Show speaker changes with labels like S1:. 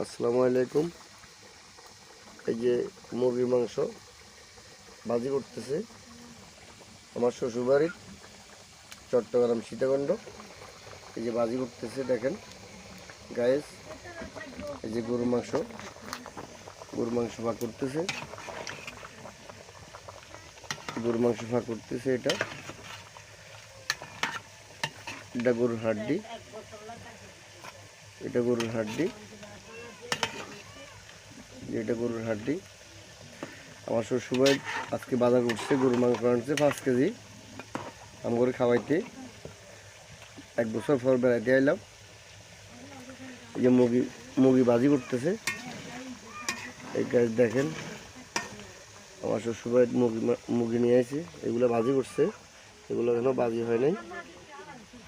S1: আসসালামু আলাইকুম। এই যে মুরগির মাংস ভাজি করতেছে আমার শ্বশুরবাড়ির চট্টগ্রাম সীতাকুণ্ড। এই যে ভাজি করতেছে দেখেন গায়েস। এই যে গরুর মাংস ভাগ করতেছে, এটা গরুর হাড্ডি, এটা গরুর হাড্ডি। আমার শ্বশুরবাড়ি আজকে বাজার করছে, গরুর মাংস আনছে 5 কেজি আম করে খাওয়াইতে। 1 বছর পর বেড়াইতে আইলাম। এই যে মুরগি ভাজি করতেছে। এই গাছ দেখেন আমার শ্বশুরবাড়ি মুরগি নিয়ে আসে, এগুলো ভাজি করছে, এগুলো এখনো ভাজি হয় নাই।